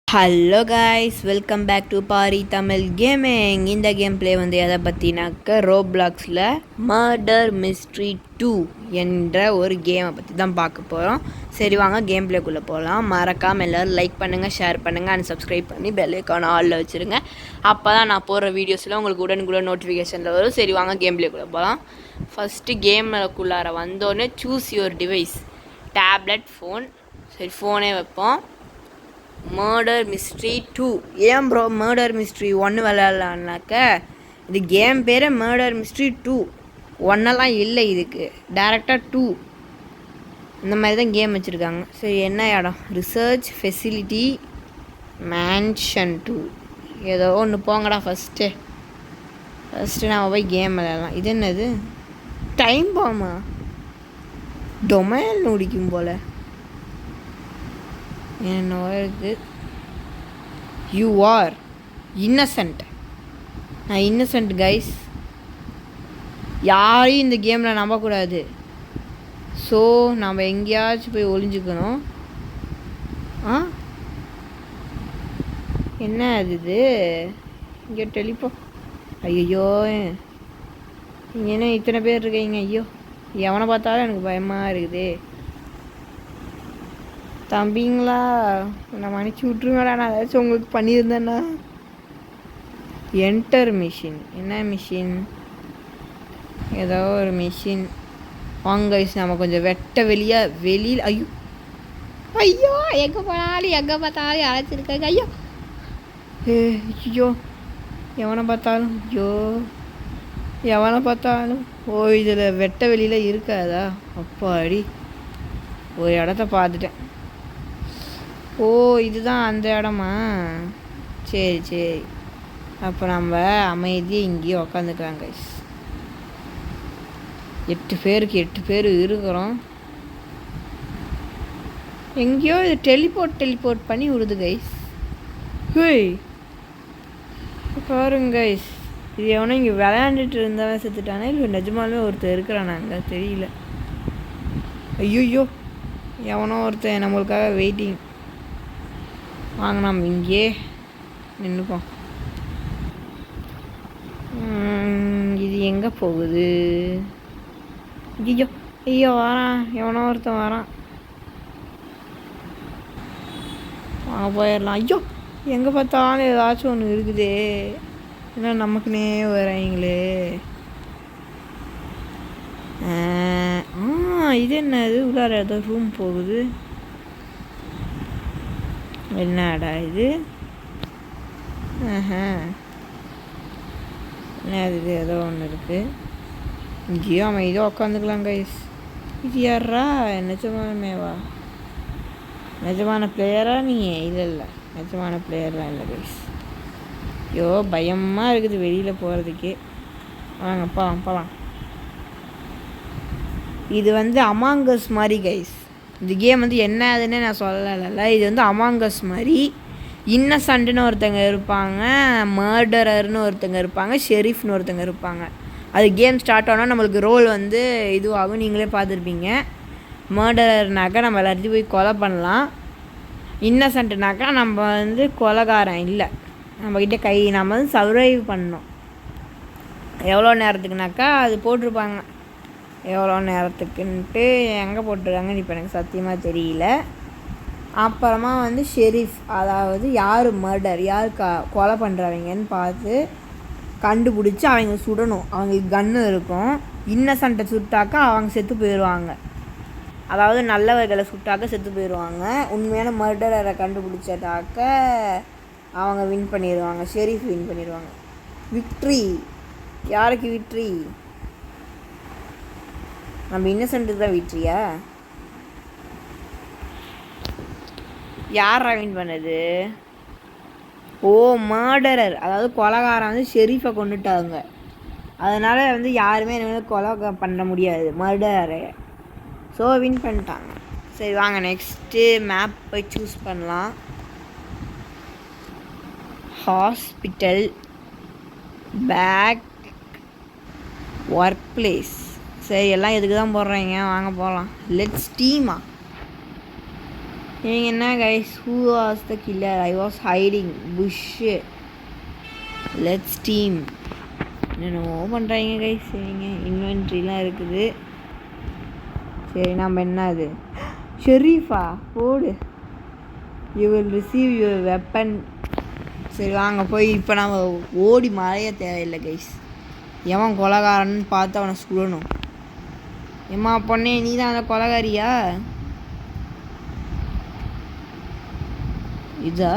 Hello guys, welcome back to Paari Tamil gaming. இந்த game play வந்து எதை பற்றினாக்க ரோப்ளாக்ஸில் மர்டர் மிஸ்ட்ரி 2 என்ற ஒரு கேமை பற்றி தான் பார்க்க போகிறோம். சரி வாங்க கேம் பிளேக்குள்ளே போகலாம். மறக்காமல் எல்லோரும் லைக் பண்ணுங்கள், ஷேர் பண்ணுங்கள் அண்ட் சப்ஸ்கிரைப் பண்ணி பெல் ஐக்கான ஆலில் வச்சுருங்க. அப்போ தான் நான் போடுற வீடியோஸில் உங்களுக்கு உடனுக்குடன் நோட்டிஃபிகேஷனில் வரும். சரி வாங்க கேம் பிளேக்குள்ளே போகலாம். ஃபஸ்ட்டு கேமுக்குள்ளார வந்தோடனே choose your device, tablet, phone. சரி ஃபோனே வைப்போம். Murder mystery 2. ஏன் ப்ரோ மர்டர் மிஸ்ட்ரி 1 விளையாடலான்னாக்க இது கேம் பேர் மர்டர் மிஸ்ட்ரி 2. 1எல்லாம் இல்லை, இதுக்கு டேரெக்டாக 2 இந்த மாதிரி தான் கேம் வச்சுருக்காங்க. சரி என்ன இடம்? ரிசர்ச் ஃபெசிலிட்டி மேன்ஷன் 2 ஏதோ ஒன்று போங்கடா. ஃபஸ்ட்டு நான் போய் கேம் விளையாடலாம். இது என்னது? டைம் பாமா? டொமைன் முடிக்கும் போல் என்னவோ இருக்குது. You are Innocent. நான் இன்னசென்ட் கைஸ். யாரையும் இந்த கேமில் நம்பக்கூடாது. ஸோ நம்ம எங்கேயாச்சும் போய் ஒளிஞ்சுக்கணும். என்ன அது இது? இங்கே டெலிப்போ. ஐயோ இங்கே என்ன இத்தனை பேர் இருக்கீங்க? ஐயோ எவனை பார்த்தாலும் எனக்கு பயமாக இருக்குது. தம்பிங்களா நான் மன்னிச்சு விட்ருங்கடா, நான் ஏதாச்சும் உங்களுக்கு பண்ணியிருந்தேன்னா. Enter machine. என்ன மிஷின்? ஏதோ ஒரு மிஷின். வாங்க நம்ம கொஞ்சம் வெளியில். ஐயோ ஐயோ எங்கே பார்த்தாலும் அழைச்சிருக்காங்க. ஐயோ ஐயோ எவனை பார்த்தாலும் ஓ இதில் வெட்ட வெளியில் இருக்காதா? அப்பாடி ஒரு இடத்த பார்த்துட்டேன். ஓ இதுதான் அந்த இடமா? சரி அப்போ நம்ம அமைதியாக இங்கேயே உக்காந்துக்கலாம் கைஸ். 8 பேர் இருக்கிறோம். எங்கேயோ இது டெலிபோர்ட் பண்ணி விடுது கைஸ். ஹேய் பாருங்க கைஸ், இது எவனோ இங்கே விளையாண்டுட்டு இருந்தவன் செத்துட்டானே இல்லை நிஜமாலுமே ஒருத்தர் இருக்கிறான் அங்கே தெரியல. ஐயோ எவனோ ஒருத்தன் நம்மளுக்காக வெயிட்டிங். வாங்க நம்ம இங்கே நின்றுப்போம். இது எங்கே போகுது? ஐயோ வரான், எவனோ ஒருத்தன் வரான். வாங்க போயிடலாம். ஐயோ எங்கே பார்த்தாலும் ஏதாச்சும் ஒன்று இருக்குதே. ஏன்னா நமக்குன்னே வராங்களே. இது என்னது? உள்ளார ஏதோ ரூம் போகுது. என்னடா இது? இது ஏதோ ஒன்று இருக்குது. இங்கேயோ அமைதியாக உட்காந்துக்கலாம் கைஸ். இது யாரா? நிஜமான பிளேயரா நீ? இல்லை நிஜமான பிளேயர்லாம் இல்லை கைஸ். ஐயோ பயமாக இருக்குது வெளியில் போகிறதுக்கே. வாங்க போகலாம். இது வந்து அமாங்கஸ் மாதிரி கைஸ். இந்த கேம் வந்து என்ன அதுன்னு நான் சொல்லலை. இது வந்து அமாங்கஸ் மாதிரி. இன்னசென்ட்னு ஒருத்தங்க இருப்பாங்க, மர்டரர்னு ஒருத்தங்க இருப்பாங்க, ஷெரீஃப்னு ஒருத்தங்க இருப்பாங்க. அது கேம் ஸ்டார்ட் ஆனால் நம்மளுக்கு ரோல் வந்து இதுவாகும். நீங்களே பார்த்துருப்பீங்க. மர்டரர்னாக்கா நம்ம எல்லாத்தையும் போய் கொலை பண்ணலாம். இன்னசென்ட்னாக்கா நம்ம வந்து கொலைகாரன் இல்லை, நம்மக்கிட்ட நம்ம வந்து சர்வைவ் பண்ணணும். எவ்வளோ நேரத்துக்குனாக்கா அது போட்டிருப்பாங்க எவ்வளோ நேரத்துக்குன்ட்டு. எங்கே போட்டிருக்காங்கன்னு இப்போ எனக்கு சத்தியமாக தெரியல. அப்புறமா வந்து ஷெரீஃப், அதாவது யார் யார் கொலை பண்ணுறவங்கன்னு பார்த்து கண்டுபிடிச்சி அவங்க சுடணும். அவங்களுக்கு கன்று இருக்கும். இன்னசென்ட்டை சுட்டாக்கா அவங்க செத்து போயிடுவாங்க. அதாவது நல்லவர்களை சுட்டாக்க செத்து போயிடுவாங்க. உண்மையான மர்டரரை கண்டுபிடிச்சாக்க அவங்க வின் பண்ணிடுவாங்க. ஷெரீஃப் வின் பண்ணிடுவாங்க. விக்ட்ரி யாருக்கு? விக்ட்ரி நம்ம இன்னசென்ட்டுக்கு தான் விக்ட்ரியா? யார் வின் பண்ணது? ஓ மர்டரர், அதாவது கொலைகாரன் வந்து ஷெரீஃபை கொண்டுட்டாங்க. அதனால் வந்து யாருமே என்ன கொலை பண்ண முடியாது மர்டரரை. ஸோ வின் பண்ணிட்டாங்க. சரி வாங்க நெக்ஸ்ட்டு மேப் போய் சூஸ் பண்ணலாம். ஹாஸ்பிட்டல், பேக், ஒர்க் பிளேஸ். சரி எல்லாம் எதுக்கு தான் போடுறீங்க? வாங்க போகலாம். லெட்ஸ் டீமா. நீங்கள் என்ன guys, who was the killer? I was hiding bush. Let's team. என்னென்னவோ பண்ணுறாங்க கைஸ். சரிங்க, இன்வென்ட்ரிலாம் இருக்குது. சரி, நம்ம என்ன அது ஷெரீஃபா போடு. You will receive your weapon. சரி வாங்க போய் இப்போ நம்ம ஓடி மறைய தேவையில்லை கைஸ். எவன் கொலகாரன்னு பார்த்து அவனை சுடணும். ஏம்மா பொண்ணே, நீ தான் அந்த கொலகாரியா? இதா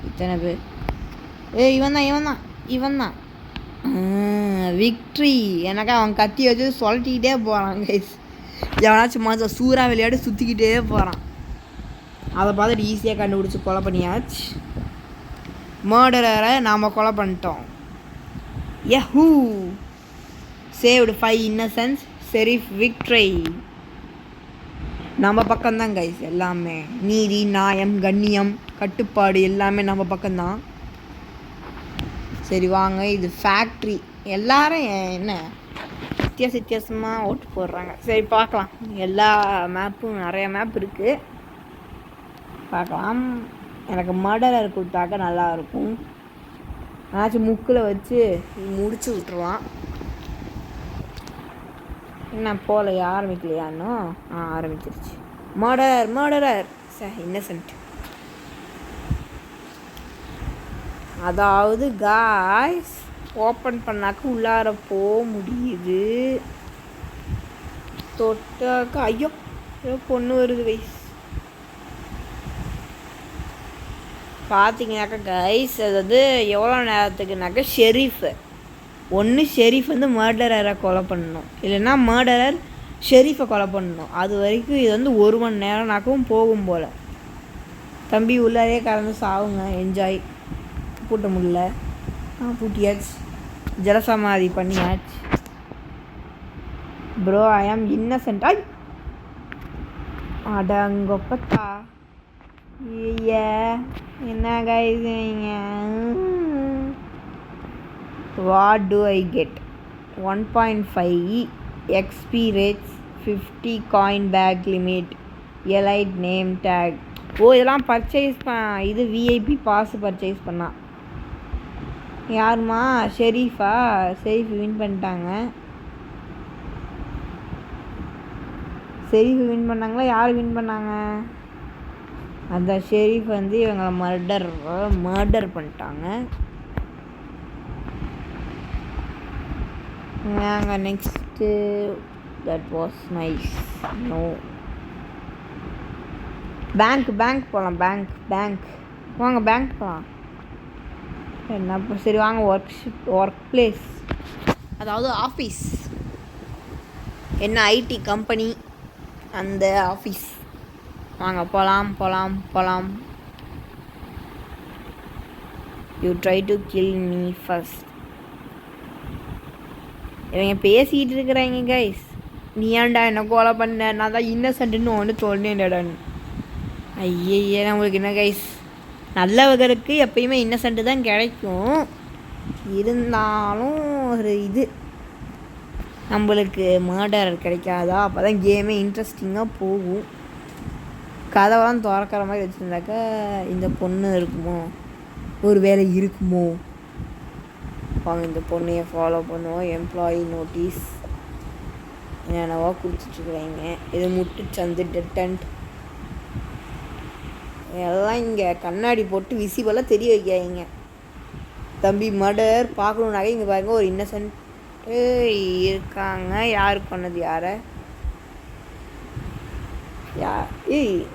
இத்தனை பேர்? இவன் தான் விக்ட்ரி. எனக்கா அவன் கத்தி வச்சு சொல்லிக்கிட்டே போகிறான் கைஸ். எவனாச்சும் மாதிரி சூறா விளையாடி சுற்றிக்கிட்டே போகிறான். அதை பார்த்துட்டு ஈஸியாக கண்டுபிடிச்சி கொலை பண்ணியாச்சு. மர்டரரை நாம் கொலை பண்ணிட்டோம். யஹூ, சேவ்டு 5 இன்னசென்ஸ். ஷெரீஃப் விக்ட்ரி. நம்ம பக்கம்தான் கைஸ். எல்லாமே நீதி, நியாயம், கண்ணியம், கட்டுப்பாடு எல்லாமே நம்ம பக்கம்தான். சரி வாங்க, இது ஃபேக்ட்ரி. எல்லாரும் என்ன வித்தியாசமாக ஓட்டு போடுறாங்க. சரி பார்க்கலாம். எல்லா மேப்பும் நிறைய மேப் இருக்குது, பார்க்கலாம். எனக்கு மர்டரர் கொடுத்தாக்க நல்லாயிருக்கும். ஏதாச்சும் முக்கில் வச்சு முடிச்சு விட்ருவான். என்ன போலையா, ஆரம்பிக்கலையா இன்னும்? ஆரம்பிச்சிருச்சு. Murderer Innocent. அதாவது காய்ஸ், ஓப்பன் பண்ணாக்க உள்ளார போக முடியுது. தொட்டாக்க ஐயோ பொண்ணு வருது கைஸ். பார்த்தீங்கன்னாக்கா கைஸ், அதாவது எவ்வளோ நேரத்துக்குனாக்கா ஷெரீஃப் வந்து மர்டரரை கொலை பண்ணணும், இல்லைன்னா மர்டரர் ஷெரீஃபை கொலை பண்ணணும். அது வரைக்கும் இது வந்து 1 மணி நேரம்னாக்கவும் போகும் போல். தம்பி உள்ளாரே கலந்து சாவுங்க, என்ஜாய். பூட்ட முடியல, பூட்டியாச்சு. ஜலசமாதி பண்ணியாச்சு. ப்ரோ ஐ ஆம் இன்னசென்ட். அடங்கொப்பத்தா என்ன கைஸ் நீங்கள்? What do I get? 1.5 XP rates, 50 coin pack limit, elite name tag. இதெல்லாம் பர்ச்சேஸ் இது விஐபி பாஸ் பர்ச்சேஸ் பண்ணா. யாருமா? ஷெரீஃப் வின் பண்ணிட்டாங்க. ஷெரீஃப் வின் பண்ணாங்களா? யார் வின் பண்ணாங்க? அந்த ஷெரீஃப் வந்து இவங்களை மர்டர் பண்ணிட்டாங்க. நாங்கள் next that was nice. No bank போகலாம். பேங்க் வாங்க, பேங்க் போகலாம். என்ன சரி வாங்க, ஒர்க் பிளேஸ், அதாவது ஆஃபீஸ். என்ன ஐடி கம்பெனி, அந்த ஆஃபீஸ். வாங்க போகலாம். You try to kill me first. இவங்க பேசிக்கிட்டு இருக்கிறாங்க கைஸ். நீ ஏன்டா என்ன கொலை பண்ண? நான் தான் இன்னசென்ட்னு ஒன்று சொன்னேன்டான்னு. ஐயே, நம்மளுக்கு என்ன கைஸ், நல்லவர்களுக்கு எப்பயுமே இன்னசென்ட்டு தான் கிடைக்கும். இருந்தாலும் ஒரு இது நம்மளுக்கு மர்டரர் கிடைக்காதா? அப்போ தான் கேமே இன்ட்ரெஸ்டிங்காக போகும். கதவெல்லாம் திறக்கிற மாதிரி வச்சுருந்தாக்கா இந்த பொண்ணு இருக்குமோ, ஒரு வேலை இருக்குமோ. வாங்க இந்த பொண்ணையை ஃபாலோ பண்ணுவோம். எம்ப்ளாயி நோட்டீஸ் என்னென்னவோ கொடுத்துட்ருக்குறாங்க. இது முட்டுச்சந்து டெட்டன்ட் எல்லாம் இங்கே கண்ணாடி போட்டு விசிபலாக தெரிய வைக்காங்க. தம்பி மர்டர் பார்க்கணுன்னாக்க இங்கே பாருங்க, ஒரு இன்னசென்ட் இருக்காங்க. யார் பண்ணது யாரை?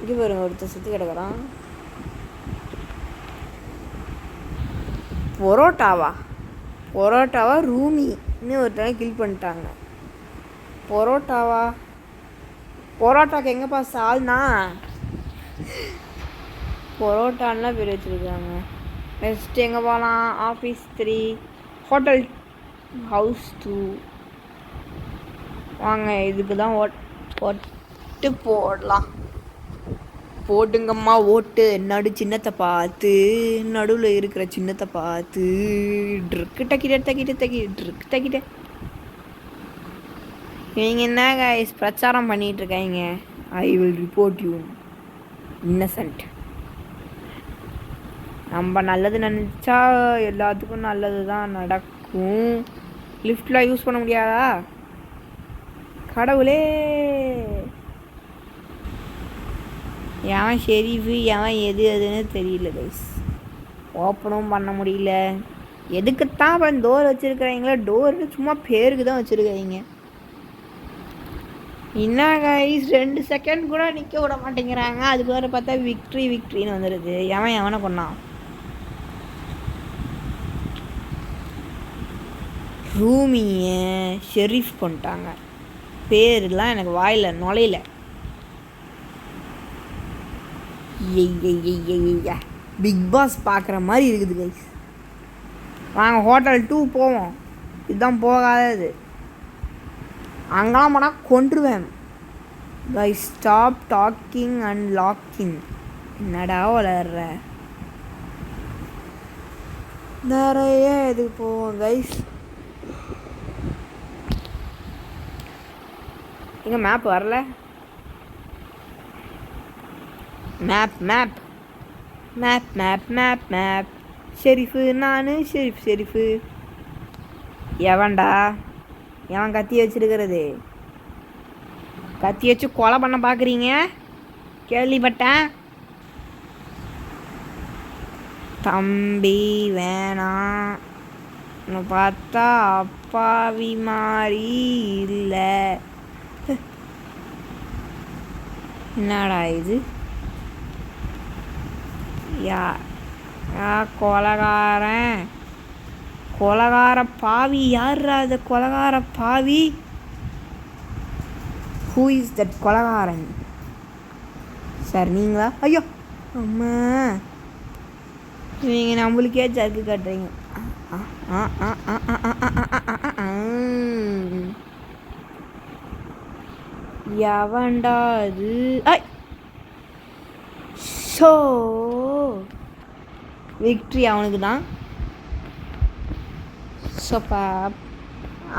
இங்கே பாருங்க, ஒருத்தர் சுற்றி கிடக்குறான். பரோட்டாவா ரூமி இன்னும் ஒருத்தனை கில் பண்ணிட்டாங்க. பரோட்டாக்கு எங்கேப்பா சால்னா? பரோட்டான்லாம் பேர் வச்சுருக்காங்க. நெக்ஸ்ட் எங்கே போகலாம்? Office 3, hotel house 2. வாங்க, இதுக்கு தான் ஓட்டு போடலாம். போட்டுங்கம்மா ஓட்டு. நடுவில் இருக்கிற சின்னத்தை பார்த்து ட்ருக்கு டக்கிட்ட. நீங்கள் என்ன கைஸ் பிரச்சாரம் பண்ணிகிட்டு இருக்காங்க? I will report you. Innocent. நம்ம நல்லது நினச்சா எல்லாத்துக்கும் நல்லது தான் நடக்கும். லிஃப்டில் யூஸ் பண்ண முடியாதா? கடவுளே, எவன் ஷெரீஃபு எவன் எது எதுன்னு தெரியல கைஸ். ஓப்பனும் பண்ண முடியல. எதுக்குத்தான் அப்புறம் டோர் வச்சுருக்கிறீங்களா? டோருக்கு சும்மா பேருக்கு தான் வச்சுருக்கிறீங்க. என்ன கைஸ் 2 செகண்ட் கூட நிற்க விட மாட்டேங்கிறாங்க. அதுக்குள்ளே பார்த்தா விக்ட்ரின்னு வந்துடுது. எவனை கொண்டான்? ரூமியை ஷெரீஃப் கொண்டுட்டாங்க. பேரெலாம் எனக்கு வாயில் நுழையில. பிக் பாஸ் பார்க்குற மாதிரி இருக்குது கைஸ். வாங்க ஹோட்டல் 2 போவோம். இதுதான் போகாதது. அங்கெல்லாம் போனால் கொன்றுவேன் guys. Stop talking and lacking. என்னடா வளர்ற? நிறைய இதுக்கு போவோம் கைஸ். எங்கள் மேப் வரல. மேப் ஷெரீஃபு நான் ஷெரீஃபு. எவன்டா எவன் கத்தி வச்சிருக்கிறது? கத்தி வச்சு கொலை பண்ண பார்க்குறீங்க கேள்விப்பட்டேன். தம்பி வேணாம், பார்த்தா அப்பாவி மாதிரி இல்லை. என்னடா இது? யா கொலகார பாவி. யார்ரா அது கொலகார பாவி? ஹூ இஸ் தட் கொலகாரன்? சார் நீங்களா? ஐயோ அம்மா, நீங்கள் நம்மளுக்கே சருக்கு கட்டுறீங்க. எவன்டா அது? ஷோ விக்ட்ரி அவனுக்கு தான். ஸோப்பா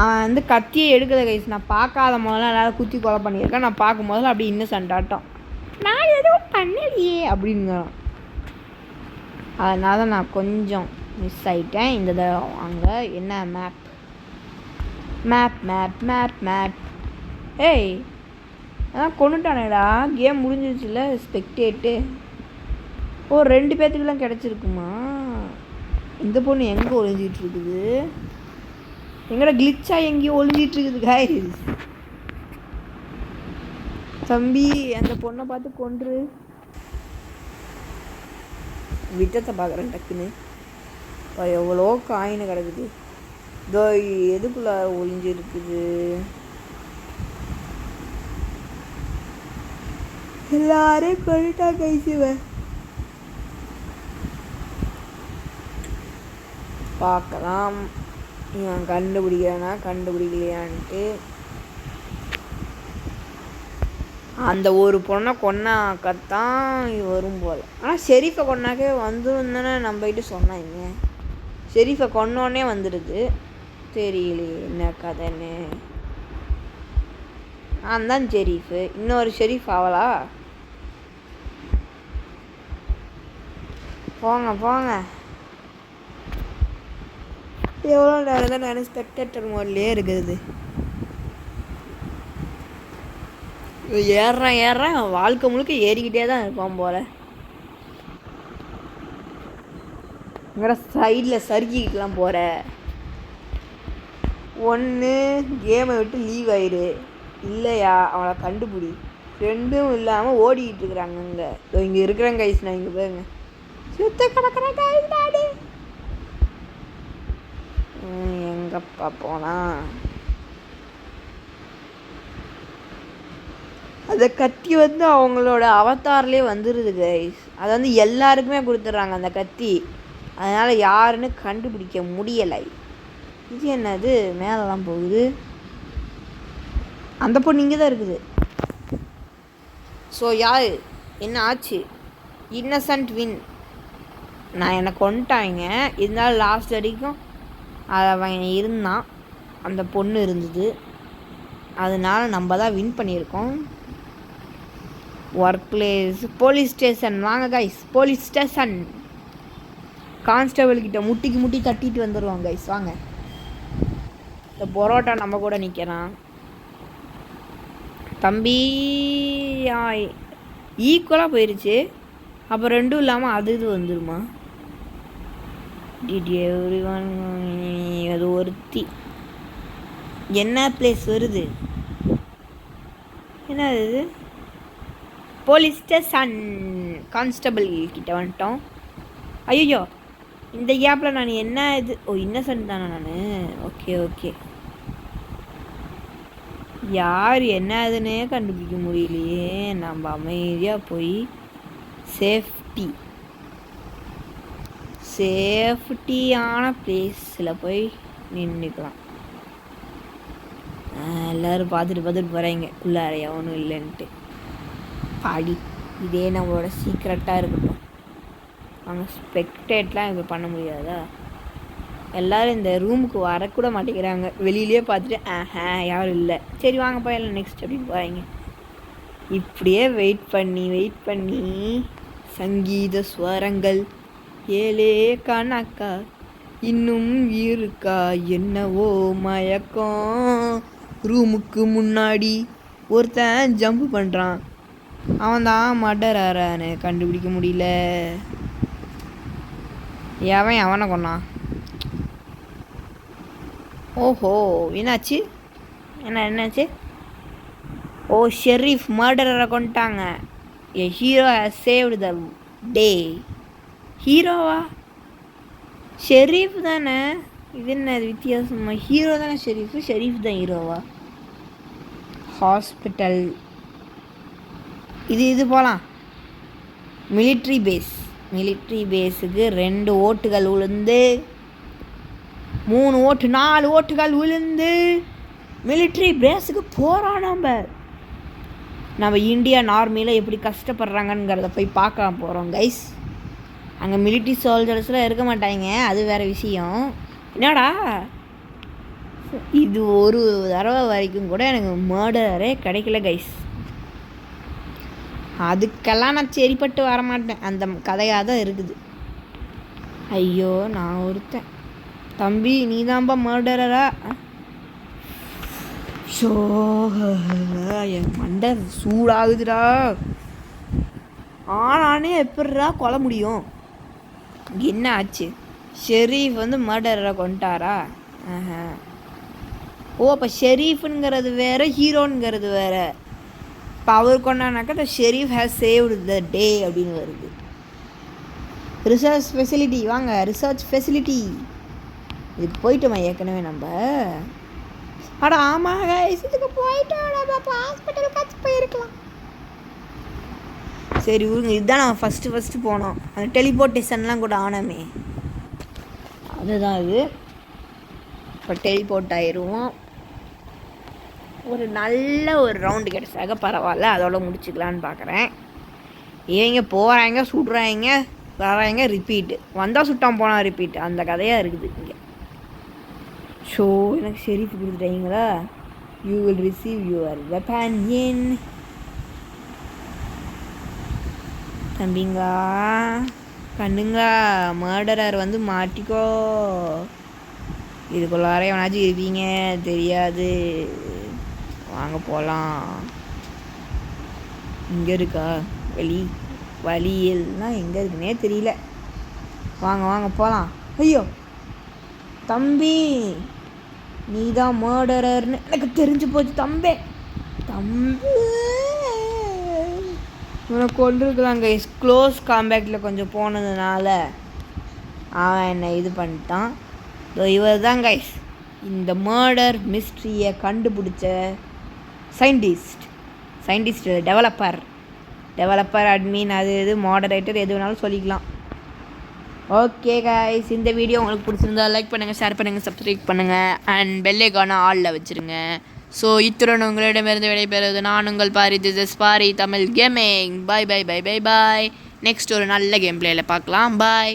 அவன் வந்து கத்தியை எடுக்கல கைஸ். நான் பார்க்காத முதல்ல என்னால் குத்தி கொலை பண்ணியிருக்கேன். நான் பார்க்கும் போதில் அப்படி இன்னசென்ட் ஆட்டம். நான் எதுவும் பண்ணலையே அப்படிங்க. அதனால நான் கொஞ்சம் மிஸ் ஆகிட்டேன் இந்த தடவை. வாங்க என்ன மேப். ஏய் அதான் கொண்டுட்டானேடா. கேம் முடிஞ்சிருச்சுல. ஸ்பெக்டேட்டு. ஓ 2 பேர்த்துக்குலாம் கிடச்சிருக்குமா? இந்த பொண்ணு எங்கே ஒளிஞ்சிட்டு இருக்குது? எங்கடா கிளிச்சா எங்கேயோ ஒளிஞ்சிட்டு இருக்குது கைஸ். தம்பி அந்த பொண்ணை பார்த்து கொன்று. விட்டத்தை பார்க்குறேன் டக்குன்னு. எவ்வளோ காயின் கிடக்குது. இதோ எதுக்குள்ள ஒளிஞ்சிருக்குது? எல்லாரையும் கொண்டுட்டா கைசிவன். பார்க்கலாம் இவன் கண்டுபிடிக்கலையான்ட்டு. அந்த ஒரு பொண்ணை கொன்னாக்கத்தான் வரும் போல். ஆனால் ஷெரீஃபை கொன்னாக்கே வந்துடும் தானே நம்மகிட்ட சொன்னாங்க. ஷெரீஃபை கொன்னோடனே வந்துடுது. தெரியலையே என்ன கதைன்னு. நான் தான் ஷெரீஃபு. இன்னொரு ஷெரீஃப் ஆவலா? போங்க. எவ்வளோ நேரம் தான் நான் ஸ்பெக்டேட்டர் மோட்லேயே இருக்குது. ஏறுறேன் வாழ்க்கை முழுக்க ஏறிக்கிட்டே தான் இருப்பான் போல். இங்கட சைடில் சறுக்கிக்கலாம் போகிற. ஒன்று கேமை விட்டு லீவ் ஆயிரு, இல்லையா அவளை கண்டுபிடி. ரெண்டும் இல்லாமல் ஓடிக்கிட்டு இருக்கிறாங்க. இங்கே இருக்கிறேன் கைஸ். நான் இங்கே போயிருங்க சுத்த கிடக்கிறேன் கைஸ். டாடி எங்கப்பா போனா? அந்த கத்தி வந்து அவங்களோட அவதார்லேயே வந்துடுது கைஸ். அதை வந்து எல்லாருக்குமே கொடுத்துட்றாங்க அந்த கத்தி. அதனால் யாருன்னு கண்டுபிடிக்க முடியலை. இது என்னது மேலெலாம் போகுது? அந்த பொண்ணு இங்கே தான் இருக்குது. ஸோ யார் என்ன ஆச்சு? Innocent win. நான் என்னை கொண்டுட்டாங்க. இருந்தாலும் லாஸ்ட் வரைக்கும் அவன் இருந்தான். அந்த பொண்ணு இருந்தது. அதனால நம்ம தான் வின் பண்ணியிருக்கோம். Work place, police station. வாங்க கைஸ், போலீஸ் ஸ்டேஷன். கான்ஸ்டபிள் கிட்ட முட்டிக்கு முட்டி தட்டிட்டு வந்துடுவாங்க கைஸ். வாங்க. இந்த பரோட்டா நம்ம கூட நிற்கிறான் தம்பி. ஈக்குவலாக போயிடுச்சு. அப்போ ரெண்டும் இல்லாமல் அது இது வந்துடுமா? அது ஒருத்தி. என்ன பிளேஸ் வருது? என்ன இது? Police station. கான்ஸ்டபிள் கிட்ட வந்துட்டோம். ஐயோ, இந்த கேப்பில் நான் என்ன இது? ஓ, இன்னசென்ட் தானே நான். Okay okay. யார் என்ன அதுன்னே கண்டுபிடிக்க முடியலையே. நம்ம அமைதியாக போய் சேஃப்டியான பிளேஸில் போய் நின்றுக்கலாம். எல்லோரும் பார்த்துட்டு போகிறாங்க உள்ளார எவனும் இல்லைன்ட்டு. பாடி இதே நம்மளோட சீக்ரெட்டாக இருக்கட்டும். அவங்க ஸ்பெக்டேட்லாம் இப்போ பண்ண முடியாதா? எல்லோரும் இந்த ரூமுக்கு வரக்கூட மாட்டேங்கிறாங்க. வெளியிலே பார்த்துட்டு யாரும் இல்லை, சரி வாங்க போயிடலாம் நெக்ஸ்ட் அப்படின்னு போகிறாங்க. இப்படியே வெயிட் பண்ணி சங்கீத ஸ்வரங்கள் ஏலே கணக்கா இன்னும் இருக்கா என்னவோ மயக்கம். ரூமுக்கு முன்னாடி ஒருத்தன் ஜம்ப் பண்ணுறான். அவன் தான் மர்டரானு கண்டுபிடிக்க முடியல. அவனை கொன்னான். ஓஹோ, என்னாச்சு? என்னாச்சு? ஓ, ஷெரீஃப் மர்டரரை கொண்டுட்டாங்க. ஏ ஹீரோ ஹேஸ் சேவ்டு த டே. ஹீரோவா? ஷெரீஃப் தானே. இது என்ன வித்தியாசமா? ஹீரோ தானே ஷெரீஃப் தான் ஹீரோவா? ஹாஸ்பிட்டல். இது போகலாம். மிலிட்ரி பேஸுக்கு 2 ஓட்டுகள் விழுந்து 3 ஓட்டு 4 ஓட்டுகள் விழுந்து மிலிட்ரி பேஸுக்கு போகிறோம். நம்ம இந்தியன் ஆர்மியில் எப்படி கஷ்டப்படுறாங்கங்கிறத போய் பார்க்க போகிறோம் கைஸ். அங்கே மிலிட்ரி சோல்ஜர்ஸ்லாம் இருக்க மாட்டாங்க, அது வேறு விஷயம். என்னடா இது ஒரு தடவை வரைக்கும் கூட எனக்கு மர்டரே கிடைக்கல கைஸ். அதுக்கெல்லாம் நான் சரிப்பட்டு வரமாட்டேன். அந்த கதையாக தான் இருக்குது. ஐயோ, நான் ஒருத்தன். தம்பி நீ தான்ப்பா மர்டரரா? ஷோ, என் மண்டை சூடாகுதுடா. ஆனானே எப்படிடா கொல்ல முடியும்? என்ன ஆச்சு? ஷெரீஃப் மர்டரரை கொண்டுட்டாரா? ஓ, அப்போ ஷெரீஃபுங்கிறது வேறு, ஹீரோங்கிறது வேறு. இப்போ அவர் கொண்டானாக்கா த ஷெரீஃப் ஹேஸ் சேவ்டு த டே அப்படின்னு வருது. Research facility. வாங்க, ரிசர்ச் ஃபெசிலிட்டி. இதுக்கு போயிட்டோமா ஏற்கனவே நம்ம? அட ஆமாம் கைஸ், இதுக்கு போயிட்டோம். நம்ம ஹாஸ்பிட்டலுக்காச்சு போயிருக்கலாம். சரி விடுங்க, இதுதான் நான் ஃபஸ்ட்டு போனோம். அந்த டெலிபோர்ட்டேஷன்லாம் கூட ஆனமே, அதுதான் இது. இப்போ டெலிபோர்ட் ஆயிடுவோம். ஒரு நல்ல ஒரு ரவுண்டு கிடச்சாக பரவாயில்ல, அதோட முடிச்சுக்கலான்னு பார்க்குறேன். இவங்க போகிறாங்க, சுடுறாங்க, வராங்க, ரிப்பீட்டு. வந்தால் சுட்டான் போனால் ரிப்பீட். அந்த கதையாக இருக்குது இங்கே. ஷோ, எனக்கு ஷெரீஃப் கொடுத்துட்டாங்களா? You will receive your weapon in. தம்பிங்கா கண்ணுங்க, மர்டரர் மாட்டிக்கோ. இதுக்குள்ளார எவனாச்சும் இருப்பீங்க தெரியாது. வாங்க போகலாம். இங்கே இருக்கா வழியெல்லாம் எங்கே இருக்குன்னே தெரியல. வாங்க போகலாம். ஐயோ தம்பி, நீ தான் மர்டரர்னு எனக்கு தெரிஞ்சு போச்சு. தம்பி இவனை கொண்டிருக்கலாங்க. க்ளோஸ் காம்பேக்டில் கொஞ்சம் போனதுனால அவன் என்னை இது பண்ணிட்டான். இவர் தான் கைஸ் இந்த மர்டர் மிஸ்ட்ரியை கண்டுபிடிச்ச சயின்டிஸ்ட் டெவலப்பர் அட்மின், அது இது மாடரேட்டர், எது வேணாலும் சொல்லிக்கலாம். ஓகே கைஸ், இந்த வீடியோ உங்களுக்கு பிடிச்சிருந்தா லைக் பண்ணுங்கள், ஷேர் பண்ணுங்கள், சப்ஸ்கிரைப் பண்ணுங்கள், அண்ட் பெல் ஐகானை ஆலில் வச்சுருங்க. ஸோ இத்துடன் உங்களிடமிருந்து விடைபெறுவது நான் உங்கள் Paari. This is Paari Tamil gaming. Bye. Next ஒரு நல்ல கேம் பிளேயில் பார்க்கலாம். பாய்.